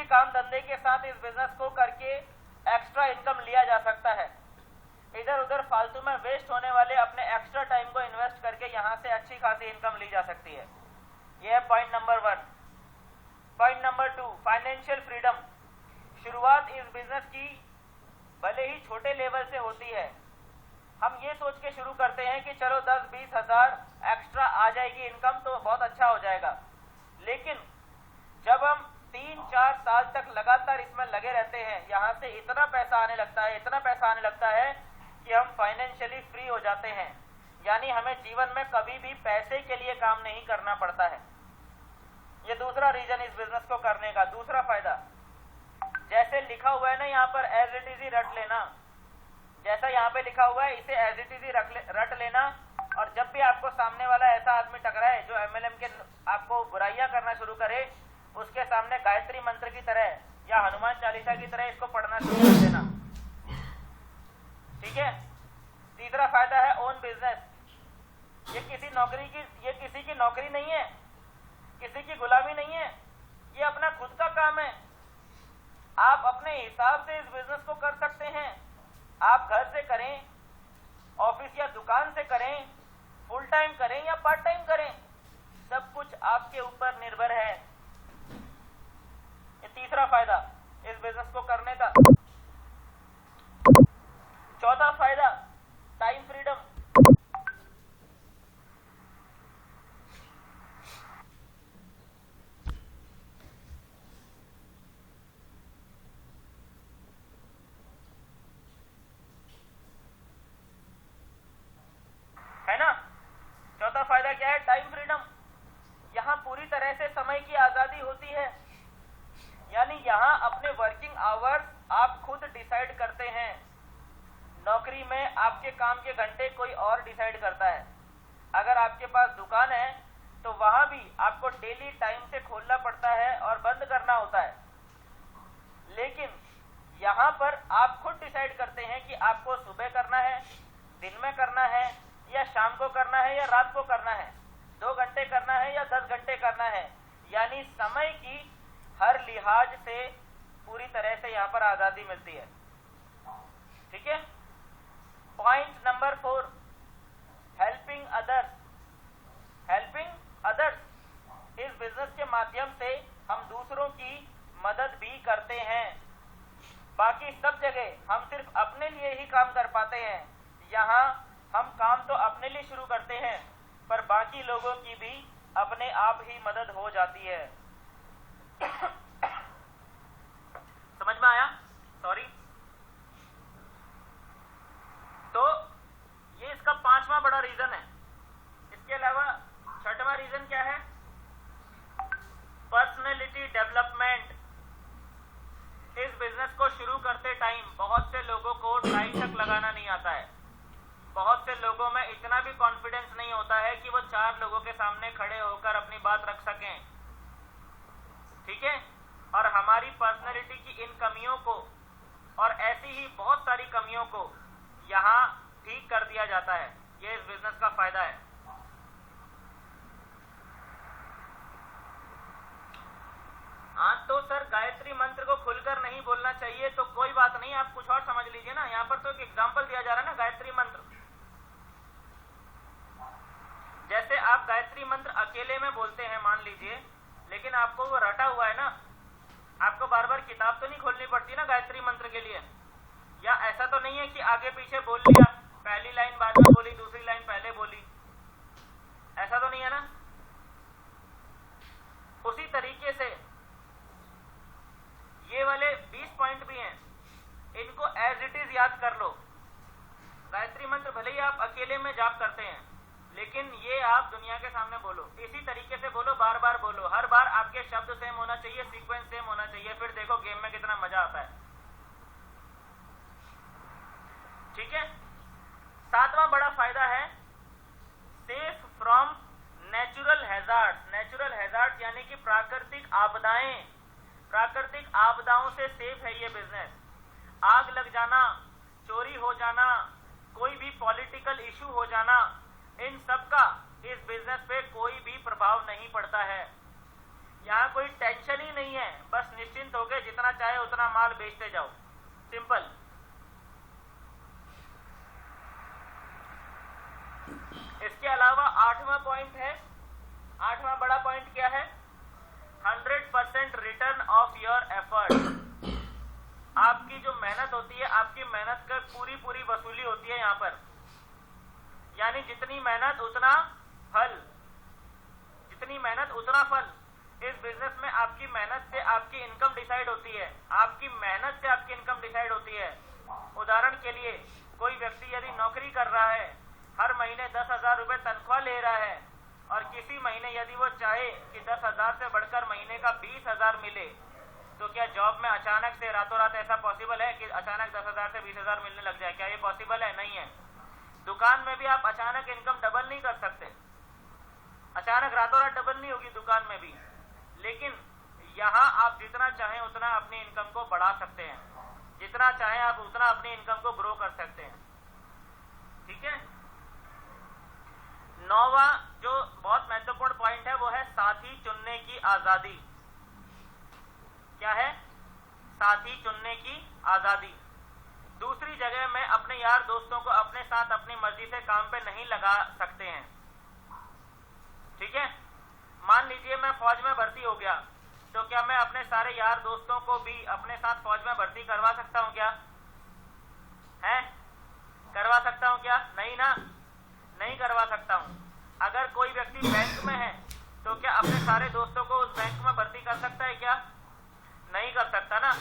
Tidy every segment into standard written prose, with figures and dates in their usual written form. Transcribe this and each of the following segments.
भी काम धंधे के साथ इस बिजनेस को करके एक्स्ट्रा इनकम लिया जा सकता है। इधर उधर फालतू में वेस्ट होने वाले अपने एक्स्ट्रा टाइम को इन्वेस्ट करके यहाँ से अच्छी खासी इनकम ली जा सकती है। यह है point number 1। Point number 2, financial freedom. शुरुआत इस बिजनेस की भले ही छोटे लेवल से होती है। हम ये सोच के शुरू करते हैं कि चलो 10-20 हज़ार एक्स्ट्रा आ जाएगी इनकम तो बहुत अच्छा हो जाएगा, लेकिन जब हम 3-4 साल तक लगातार इसमें लगे रहते हैं, यहाँ से इतना पैसा आने लगता है कि हम फाइनेंशियली फ्री हो जाते हैं। यानी हमें जीवन में कभी भी पैसे के लिए काम नहीं करना पड़ता है। ये दूसरा रीजन इस बिजनेस को करने का, दूसरा फायदा। जैसे लिखा हुआ है ना यहाँ पर, एज इट इज ही रट लेना। जैसा यहाँ पे लिखा हुआ है इसे एज इट इज ही रट लेना। और जब भी आपको सामने वाला ऐसा आदमी टकराए जो एमएलएम के आपको बुराइयां करना शुरू करे, उसके सामने गायत्री मंत्र की तरह या हनुमान चालीसा की तरह इसको पढ़ना शुरू कर देना। ठीक है। तीसरा फायदा है ओन बिजनेस। ये किसी की नौकरी नहीं है, किसी की गुलामी नहीं है, ये अपना खुद का काम है। आप अपने हिसाब से इस बिजनेस को कर सकते हैं। आप घर से करें, ऑफिस या दुकान से करें, फुल टाइम करें या पार्ट टाइम करें, सब कुछ आपके ऊपर निर्भर है। ये तीसरा फायदा इस बिजनेस को करने का। चौथा फायदा, टाइम फ्रीडम। है ना। चौथा फायदा क्या है? Time freedom. यहां पूरी तरह से समय की आजादी होती है। यानी यहां अपने वर्किंग आवर्स आप खुद डिसाइड करते हैं। नौकरी में आपके काम के घंटे कोई और डिसाइड करता है। अगर आपके पास दुकान है तो वहां भी आपको डेली टाइम से खोलना पड़ता है और बंद करना होता है। लेकिन यहां पर आप खुद डिसाइड करते हैं कि आपको सुबह करना है, दिन में करना है, या शाम को करना है या रात को करना है, 2 घंटे करना है या 10 घंटे करना है। यानी समय की हर लिहाज से पूरी तरह से यहाँ पर आजादी मिलती है। ठीक है। Point number 4, helping others. Helping others. इस बिजनेस के माध्यम से हम दूसरों की मदद भी करते हैं। बाकी सब जगह हम सिर्फ अपने लिए ही काम कर पाते हैं। यहाँ हम काम तो अपने लिए शुरू करते हैं, पर बाकी लोगों की भी अपने आप ही मदद हो जाती है। समझ में आया? सॉरी। तो ये इसका 5वां बड़ा रीजन है। इसके अलावा 6वां रीजन क्या है? Personality development. इस बिजनेस को शुरू करते टाइम बहुत से लोगों को टाई तक लगाना नहीं आता है। बहुत से लोगों में इतना भी कॉन्फिडेंस नहीं होता है कि वो 4 लोगों के सामने खड़े होकर अपनी बात रख सकें। ठीक है। और हमारी पर्सनैलिटी की इन कमियों को और ऐसी ही बहुत सारी कमियों को यहाँ ठीक कर दिया जाता है। ये इस बिजनेस का फायदा है। हाँ तो सर गायत्री मंत्र को खुलकर नहीं बोलना चाहिए, तो कोई बात नहीं, आप कुछ और समझ लीजिए ना। यहाँ पर तो एक एग्जाम्पल दिया जा रहा है ना गायत्री मंत्र। जैसे आप गायत्री मंत्र अकेले में बोलते हैं मान लीजिए, लेकिन आपको वो रटा हुआ है ना, आपको बार बार किताब तो नहीं खोलनी पड़ती ना गायत्री मंत्र के लिए। या ऐसा तो नहीं है कि आगे पीछे बोल लिया, पहली लाइन बाद में बोली, दूसरी लाइन पहले बोली, ऐसा तो नहीं है ना। उसी तरीके से ये वाले 20 पॉइंट भी हैं, इनको एज इट इज याद कर लो। गायत्री मंत्र भले ही आप अकेले में जाप करते हैं, लेकिन ये आप दुनिया के सामने बोलो, इसी तरीके से बोलो, बार बार बोलो। हर बार आपके शब्द सेम होना चाहिए, सीक्वेंस सेम होना चाहिए, फिर देखो गेम में कितना मजा आता है। ठीक है। 7वां बड़ा फायदा है safe from natural hazard. Natural hazard यानी कि प्राकृतिक आपदाएं। प्राकृतिक आपदाओं से सेफ है ये बिजनेस। आग लग जाना, चोरी हो जाना, कोई भी पॉलिटिकल इशू हो जाना, इन सब का इस बिजनेस पे कोई भी प्रभाव नहीं पड़ता है। यहाँ कोई टेंशन ही नहीं नहीं है, बस निश्चिंत हो गए, जितना चाहे उतना माल बेचते जाओ, सिंपल। इसके अलावा 8वां पॉइंट है, 8वां बड़ा पॉइंट क्या है? 100% रिटर्न ऑफ योर एफर्ट। आपकी जो मेहनत होती है, आपकी मेहनत का पूरी वसूली होती है यहां पर। यानी जितनी मेहनत उतना फल, जितनी मेहनत उतना फल। इस बिजनेस में आपकी मेहनत से आपकी इनकम डिसाइड होती है, आपकी मेहनत से आपकी इनकम डिसाइड होती है। उदाहरण के लिए कोई व्यक्ति यदि नौकरी कर रहा है, हर महीने 10,000 रुपए तनख्वाह ले रहा है, और किसी महीने यदि वो चाहे कि 10,000 से बढ़कर महीने का 20,000 मिले, तो क्या जॉब में अचानक से रातों रात ऐसा पॉसिबल है कि अचानक 10,000 से 20,000 मिलने लग जाए? क्या ये पॉसिबल है? नहीं है। दुकान में भी आप अचानक इनकम डबल नहीं कर सकते, अचानक रातों रात डबल नहीं होगी दुकान में भी। लेकिन यहाँ आप जितना चाहें उतना अपनी इनकम को बढ़ा सकते हैं, जितना चाहें आप उतना अपनी इनकम को ग्रो कर सकते हैं। ठीक है। 9वां जो बहुत महत्वपूर्ण पॉइंट है वो है साथी चुनने की आजादी। क्या है? साथी चुनने की आजादी। दूसरी जगह में अपने यार दोस्तों को अपने साथ अपनी मर्जी से काम पे नहीं लगा सकते हैं। ठीक है। मान लीजिए मैं फौज में भर्ती हो गया, तो क्या मैं अपने सारे यार दोस्तों को भी अपने साथ फौज में भर्ती करवा सकता हूं? क्या है? करवा सकता हूं क्या? नहीं ना, नहीं करवा सकता हूं। अगर कोई व्यक्ति बैंक में है तो क्या अपने सारे दोस्तों को उस बैंक में भर्ती कर सकता है? क्या नहीं कर सकता ना।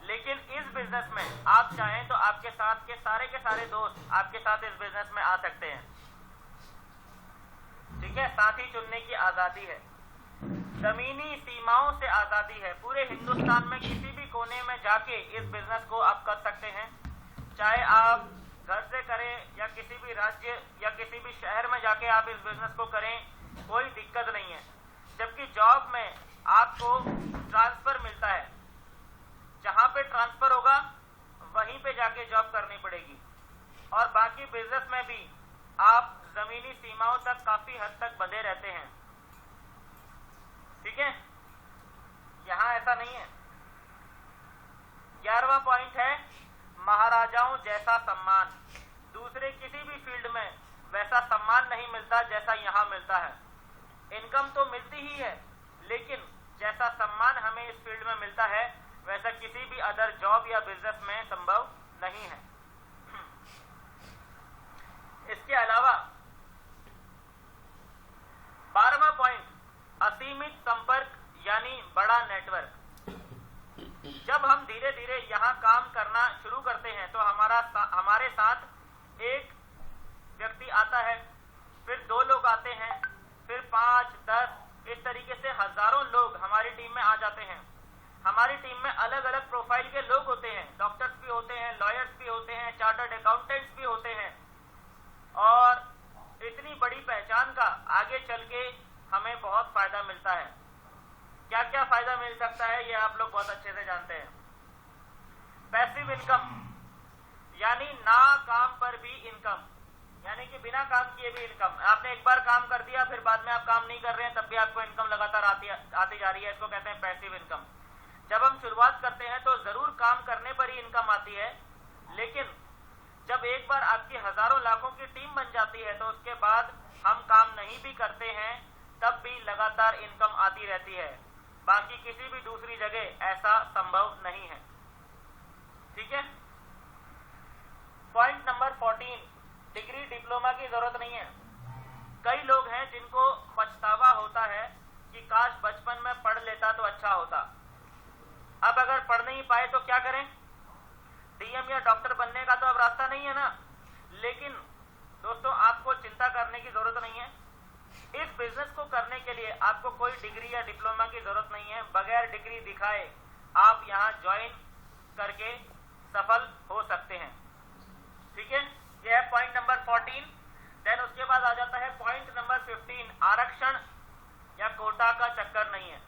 लेकिन इस बिजनेस में आप चाहें तो आपके साथ के सारे दोस्त आपके साथ इस बिजनेस में आ सकते हैं। ठीक है। साथी चुनने की आजादी है। जमीनी सीमाओं से आजादी है। पूरे हिंदुस्तान में किसी भी कोने में जाके इस बिजनेस को आप कर सकते हैं, चाहे आप घर से करें या किसी भी राज्य या किसी भी शहर में जाके आप इस बिजनेस को करें, कोई दिक्कत नहीं है। जबकि जॉब में आपको ट्रांसफर मिलता है, जहां पे ट्रांसफर होगा वहीं पे जाके जॉब करनी पड़ेगी। और बाकी बिजनेस में भी आप जमीनी सीमाओं तक काफी हद तक बंधे रहते हैं। ठीक है। यहां ऐसा नहीं है। 11वां पॉइंट है महाराजाओं जैसा सम्मान। दूसरे किसी भी फील्ड में वैसा सम्मान नहीं मिलता जैसा यहां मिलता है। इनकम तो मिलती ही है, लेकिन जैसा सम्मान हमें इस फील्ड में मिलता है वैसा किसी भी अदर जॉब या बिजनेस में संभव नहीं है। इसके अलावा 12वां पॉइंट असीमित संपर्क यानी बड़ा नेटवर्क। जब हम धीरे धीरे यहाँ काम करना शुरू करते हैं तो हमारे साथ एक व्यक्ति आता है, फिर 2 लोग आते हैं, फिर 5, 10, इस तरीके से हजारों लोग हमारी टीम में आ जाते हैं। हमारी टीम में अलग अलग प्रोफाइल के लोग होते हैं, डॉक्टर्स भी होते हैं, लॉयर्स भी होते हैं, चार्टर्ड अकाउंटेंट्स भी होते हैं। और इतनी बड़ी पहचान का आगे चल के हमें बहुत फायदा मिलता है। क्या क्या फायदा मिल सकता है ये आप लोग बहुत अच्छे से जानते हैं। पैसिव इनकम यानी ना काम पर भी इनकम, यानी कि बिना काम किए भी इनकम। आपने एक बार काम कर दिया, फिर बाद में आप काम नहीं कर रहे हैं, तब भी आपको इनकम लगातार आती जा रही है। इसको कहते हैं पैसिव इनकम। जब हम शुरुआत करते हैं तो जरूर काम करने पर ही इनकम आती है, लेकिन जब एक बार आपकी हजारों लाखों की टीम बन जाती है तो उसके बाद हम काम नहीं भी करते हैं तब भी लगातार इनकम आती रहती है। बाकी किसी भी दूसरी जगह ऐसा संभव नहीं है। ठीक है। पॉइंट नंबर 14, डिग्री डिप्लोमा की जरूरत नहीं है। कई लोग हैं जिनको पछतावा होता है कि काश बचपन में पढ़ लेता तो अच्छा होता। अब अगर पढ़ नहीं पाए तो क्या करें? डीएम या डॉक्टर बनने का तो अब रास्ता नहीं है ना। लेकिन दोस्तों आपको चिंता करने की जरूरत नहीं है। इस बिजनेस को करने के लिए आपको कोई डिग्री या डिप्लोमा की जरूरत नहीं है। बगैर डिग्री दिखाए आप यहाँ ज्वाइन करके सफल हो सकते हैं। ठीक है। यह है पॉइंट नंबर 14। देन उसके बाद आ जाता है पॉइंट नंबर 15, आरक्षण या कोटा का चक्कर नहीं है।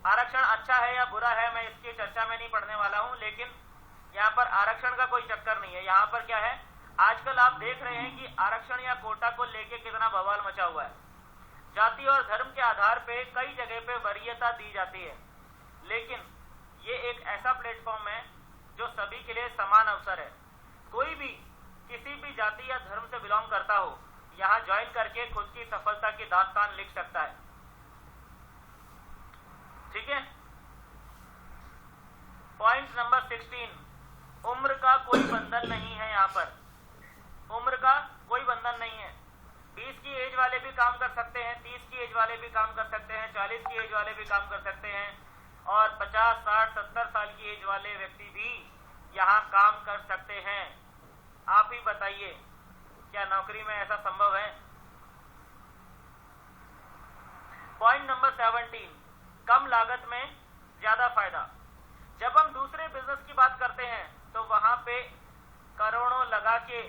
आरक्षण अच्छा है या बुरा है मैं इसकी चर्चा में नहीं पढ़ने वाला हूं, लेकिन यहाँ पर आरक्षण का कोई चक्कर नहीं है। यहाँ पर क्या है, आजकल आप देख रहे हैं कि आरक्षण या कोटा को लेके कितना बवाल मचा हुआ है। जाति और धर्म के आधार पे कई जगह पे वरीयता दी जाती है। लेकिन ये एक ऐसा प्लेटफॉर्म है जो सभी के लिए समान अवसर है। कोई भी किसी भी जाति या धर्म से बिलोंग करता हो, यहाँ ज्वाइन करके खुद की सफलता की दास्तान लिख सकता है। ठीक है। पॉइंट नंबर 16, उम्र का कोई बंधन नहीं है। यहाँ पर उम्र का कोई बंधन नहीं है। 20 की एज वाले भी काम कर सकते हैं, 30 की एज वाले भी काम कर सकते हैं, 40 की एज वाले भी काम कर सकते हैं, और 50, 60, 70 साल की एज वाले व्यक्ति भी यहाँ काम कर सकते हैं। आप ही बताइए, क्या नौकरी में ऐसा संभव है? पॉइंट नंबर 17, कम लागत में ज्यादा फायदा। जब हम दूसरे बिजनेस की बात करते हैं तो वहां पे करोड़ों लगा के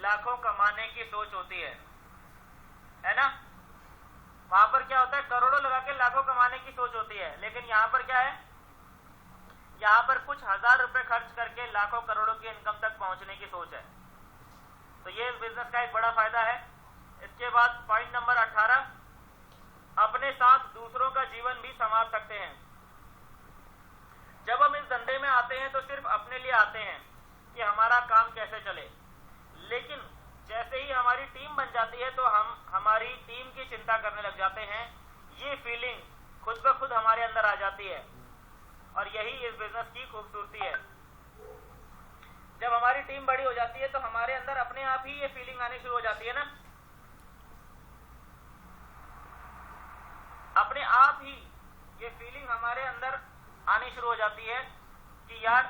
लाखों कमाने की सोच होती है ना? वहां पर क्या होता है? करोड़ों लगा के लाखों कमाने की सोच होती है। लेकिन यहाँ पर क्या है? यहाँ पर कुछ हजार रुपए खर्च करके लाखों करोड़ों की इनकम तक पहुंचने की सोच है। तो ये बिजनेस का एक बड़ा फायदा है। इसके बाद पॉइंट नंबर 18, अपने साथ दूसरों का जीवन भी संवार सकते हैं। जब हम इस धंधे में आते हैं तो सिर्फ अपने लिए आते हैं कि हमारा काम कैसे चले, लेकिन जैसे ही हमारी टीम बन जाती है तो हम हमारी टीम की चिंता करने लग जाते हैं। ये फीलिंग खुद ब खुद हमारे अंदर आ जाती है, और यही इस बिजनेस की खूबसूरती है। जब हमारी टीम बड़ी हो जाती है तो हमारे अंदर अपने आप ही ये फीलिंग आनी शुरू हो जाती है ना, अपने आप ही ये फीलिंग हमारे अंदर आनी शुरू हो जाती है कि यार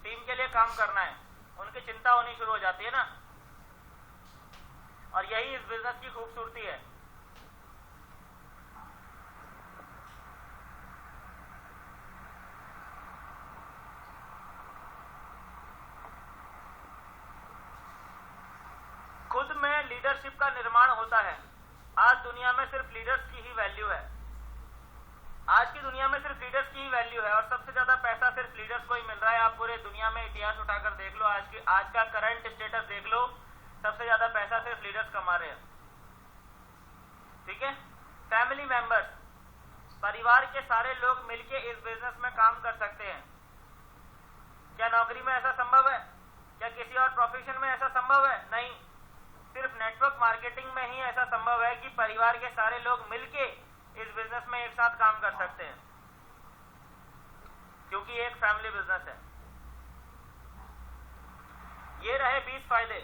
टीम के लिए काम करना है, उनकी चिंता होनी शुरू हो जाती है ना। और यही इस बिजनेस की खूबसूरती है। खुद में लीडरशिप का निर्माण होता है। आज दुनिया में सिर्फ लीडर्स की ही वैल्यू है। आज की दुनिया में सिर्फ लीडर्स की ही वैल्यू है, और सबसे ज्यादा पैसा सिर्फ लीडर्स को ही मिल रहा है। आप पूरे दुनिया में इतिहास उठाकर देख लो, आज का करंट स्टेटस देख लो, सबसे ज्यादा पैसा सिर्फ लीडर्स कमा रहे हैं। ठीक है। फैमिली मेंबर्स, परिवार के सारे लोग मिलके इस बिजनेस में काम कर सकते हैं। क्या नौकरी में ऐसा संभव है? क्या किसी और प्रोफेशन में ऐसा संभव है? नहीं। सिर्फ नेटवर्क मार्केटिंग में ही ऐसा संभव है कि परिवार के सारे लोग मिलके इस बिजनेस में एक साथ काम कर सकते हैं, क्योंकि एक फैमिली बिजनेस है। ये रहे 20 फायदे।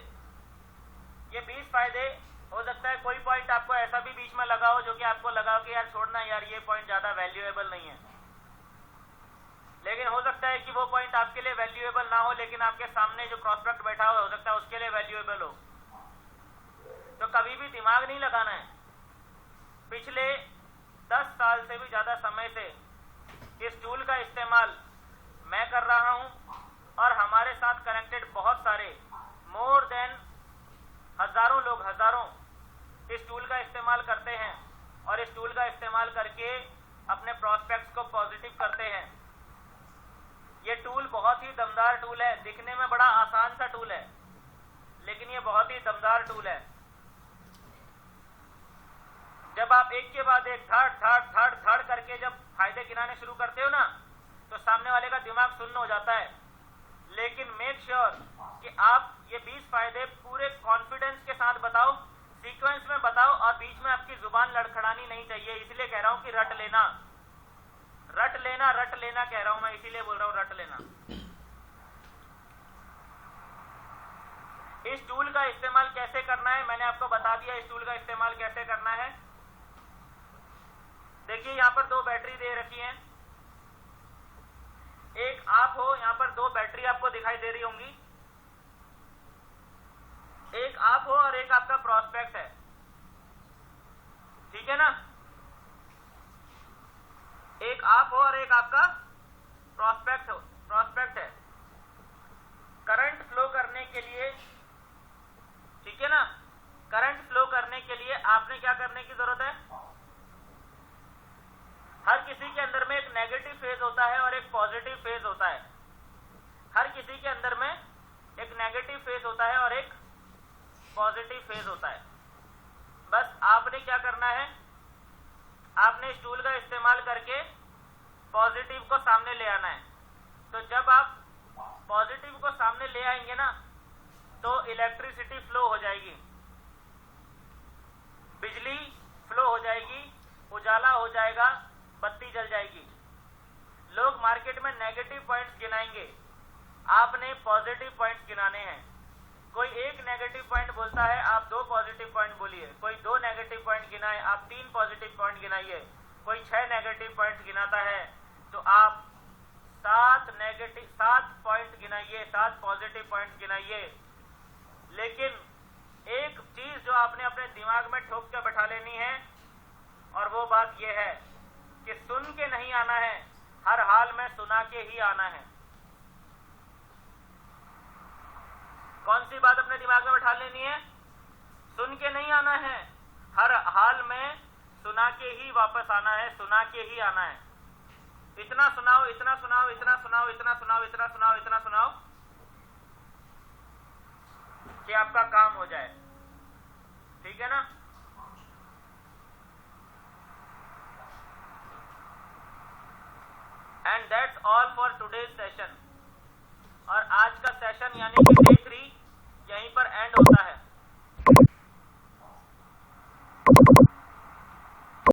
ये 20 फायदे, हो सकता है कोई पॉइंट आपको ऐसा भी बीच में लगा हो जो कि आपको लगा हो कि यार छोड़ना, यार ये पॉइंट ज्यादा वैल्यूएबल नहीं है। लेकिन हो सकता है कि वो पॉइंट आपके लिए वैल्यूएबल ना हो, लेकिन आपके सामने जो प्रॉस्पेक्ट बैठा हो सकता है उसके लिए वैल्यूएबल हो। तो कभी भी दिमाग नहीं लगाना है। पिछले 10 साल से भी ज्यादा समय से इस टूल का इस्तेमाल मैं कर रहा हूं, और हमारे साथ कनेक्टेड बहुत सारे मोर देन हजारों लोग, हजारों इस टूल का इस्तेमाल करते हैं, और इस टूल का इस्तेमाल करके अपने प्रोस्पेक्ट्स को पॉजिटिव करते हैं। ये टूल बहुत ही दमदार टूल है। दिखने में बड़ा आसान सा टूल है, लेकिन ये बहुत ही दमदार टूल है। जब आप एक के बाद एक धड़ करके जब फायदे गिनाने शुरू करते हो ना, तो सामने वाले का दिमाग सुन्न हो जाता है। लेकिन मेक श्योर कि आप ये 20 फायदे पूरे कॉन्फिडेंस के साथ बताओ, सीक्वेंस में बताओ, और बीच में आपकी जुबान लड़खड़ानी नहीं चाहिए। इसलिए कह रहा हूं कि रट लेना कह रहा हूं मैं, इसीलिए बोल रहा हूं रट लेना। इस टूल का इस्तेमाल कैसे करना है मैंने आपको बता दिया। इस टूल का इस्तेमाल कैसे करना है, देखिए यहां पर 2 बैटरी दे रखी हैं। एक आप हो, यहां पर 2 बैटरी आपको दिखाई दे रही होंगी। एक आप हो और एक आपका प्रॉस्पेक्ट है। ठीक है ना? एक आप हो और एक आपका प्रॉस्पेक्ट है। करंट फ्लो करने के लिए, ठीक है ना, करंट फ्लो करने के लिए आपने क्या करने की जरूरत है? हर किसी के अंदर में एक नेगेटिव फेज होता है और एक पॉजिटिव फेज होता है। हर किसी के अंदर में एक नेगेटिव फेज होता है और एक पॉजिटिव फेज होता है। बस आपने क्या करना है, आपने इस टूल का इस्तेमाल करके पॉजिटिव को सामने ले आना है। तो जब आप पॉजिटिव को सामने ले आएंगे ना तो इलेक्ट्रिसिटी फ्लो हो जाएगी, बिजली फ्लो हो जाएगी, उजाला हो जाएगा, बत्ती जल जाएगी। लोग मार्केट में नेगेटिव पॉइंट्स गिनाएंगे, आपने पॉजिटिव पॉइंट्स गिनाने हैं। कोई एक नेगेटिव पॉइंट बोलता है, आप 2 पॉजिटिव पॉइंट बोलिए। कोई 2 नेगेटिव पॉइंट गिनाए, आप 3 पॉजिटिव पॉइंट गिनाइए। कोई 6 नेगेटिव पॉइंट गिनाता है तो आप 7 पॉइंट गिनाइए, 7 पॉजिटिव पॉइंट गिनाइए। लेकिन एक चीज जो आपने अपने दिमाग में ठोक के बैठा लेनी है, और वो बात यह है कि सुन के नहीं आना है, हर हाल में सुना के ही आना है। कौन सी बात अपने दिमाग में बैठा लेनी है? सुन के नहीं आना है, हर हाल में सुना के ही वापस आना है, सुना के ही आना है। इतना सुनाओ, इतना सुनाओ, इतना सुनाओ, इतना सुनाओ, इतना सुनाओ, इतना सुनाओ कि आपका काम हो जाए। ठीक है ना? And that's all for today's session. और आज का सेशन यानी कि